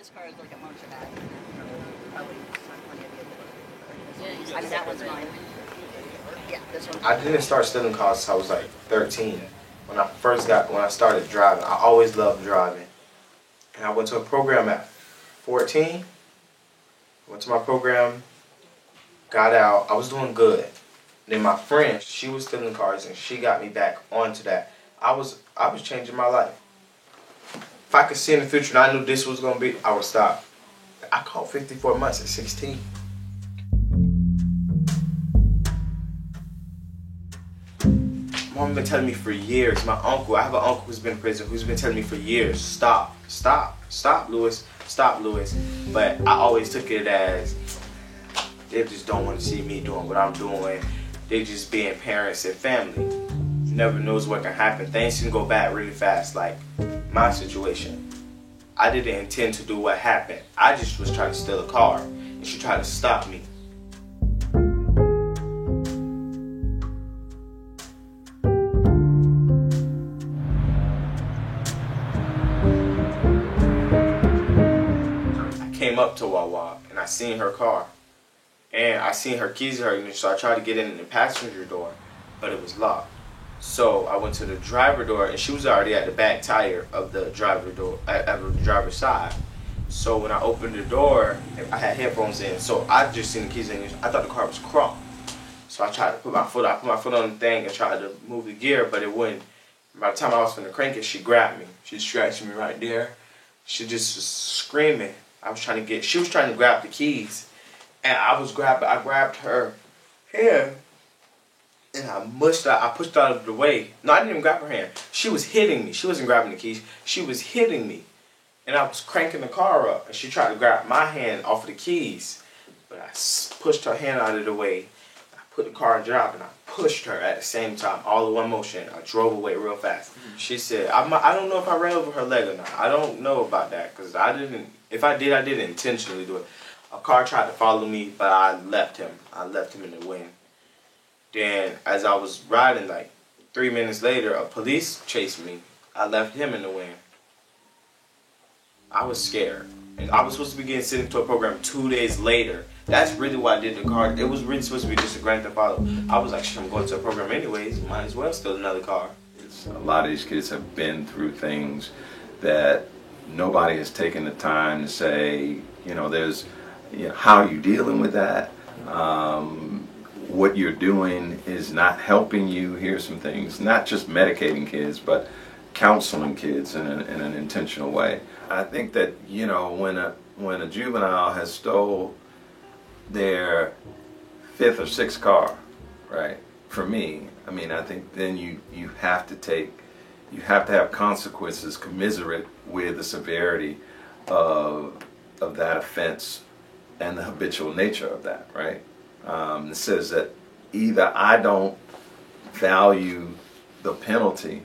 this car is like a monster bag. Probably plenty of vehicles. I mean, that one's mine. Yeah, this one. I didn't start stealing cars until I was like 13. When I started driving, I always loved driving. And I went to a program at 14. Went to my program, got out. I was doing good. Then my friend, she was stealing cars, and she got me back onto that. I was changing my life. If I could see in the future and I knew this was gonna be, I would stop. I caught 54 months at 16. Mom been telling me for years. My uncle, I have an uncle who's been in prison, who's been telling me for years, stop, Lewis, stop, Lewis. But I always took it as they just don't want to see me doing what I'm doing. They just being parents and family. You never knows what can happen. Things can go bad really fast, like my situation. I didn't intend to do what happened. I just was trying to steal a car, and she tried to stop me. Came up to Wawa and I seen her car and I seen her keys in her ignition, so I tried to get in the passenger door, but it was locked. So I went to the driver door and she was already at the back tire of the driver door, at the driver's side. So when I opened the door, I had headphones in, so I just seen the keys in the ignition. I thought the car was crunk. So I tried to put my foot on the thing and tried to move the gear, but it wouldn't. By the time I was finna crank it, she grabbed me. She scratched me right there. She just was screaming. She was trying to grab the keys, and I grabbed her hand, and I pushed her out of the way. No, I didn't even grab her hand. She was hitting me. She wasn't grabbing the keys. She was hitting me, and I was cranking the car up, and she tried to grab my hand off of the keys, but I pushed her hand out of the way. I put the car in drive, and I pushed her at the same time, all in one motion. I drove away real fast. She said, I don't know if I ran over her leg or not. I don't know about that, because I didn't. If I did, I didn't intentionally do it. A car tried to follow me, but I left him. I left him in the wind. Then, as I was riding, like 3 minutes later, a police chased me. I left him in the wind. I was scared. And I was supposed to be getting sent into a program 2 days later. That's really why I did the car. It was really supposed to be just a Grand Theft Auto. I was like, shit, I'm going to a program anyways. Might as well steal another car. A lot of these kids have been through things that nobody has taken the time to say, how are you dealing with that? What you're doing is not helping you. Here's some things, not just medicating kids, but counseling kids in an intentional way. I think that, when a juvenile has stole their 5th or 6th car, right? For me, I think then you have to have consequences commensurate with the severity of that offense and the habitual nature of that, right? It says that either I don't value the penalty,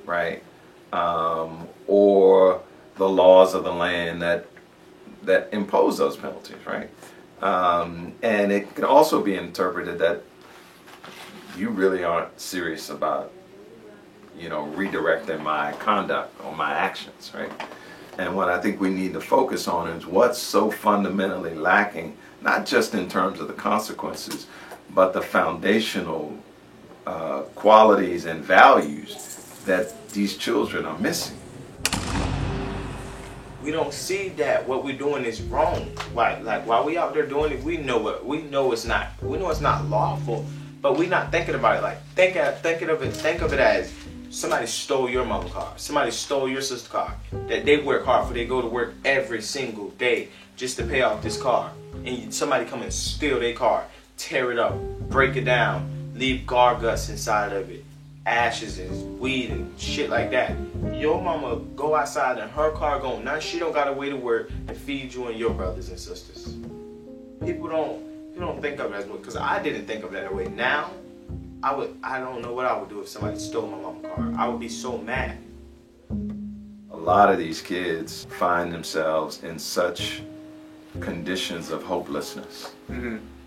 right, or the laws of the land that impose those penalties, right? And it can also be interpreted that you really aren't serious about redirecting my conduct or my actions, right? And what I think we need to focus on is what's so fundamentally lacking, not just in terms of the consequences, but the foundational qualities and values that these children are missing. We don't see that what we're doing is wrong. Like while we out there doing it, we know it's not lawful, but we're not thinking about it. Like think of it as somebody stole your mama's car, somebody stole your sister's car that they work hard for. They go to work every single day just to pay off this car, and somebody come and steal their car, tear it up, break it down, leave guts inside of it, ashes and weed and shit like that. Your mama go outside and her car gone. Now she don't got a way to work and feed you and your brothers and sisters. People don't think of it as much, because I didn't think of it that way. Now I don't know what I would do if somebody stole my mama's car. I would be so mad. A lot of these kids find themselves in such conditions of hopelessness,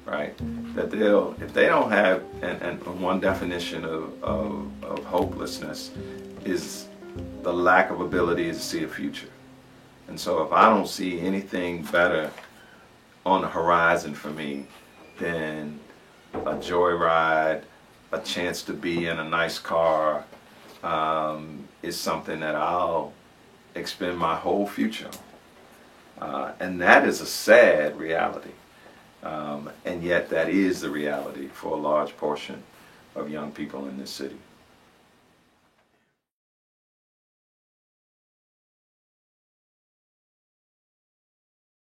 right? That if they don't have, and one definition of hopelessness is the lack of ability to see a future. And so if I don't see anything better on the horizon for me than a joyride, a chance to be in a nice car, is something that I'll expend my whole future on. And that is a sad reality. And yet that is the reality for a large portion of young people in this city.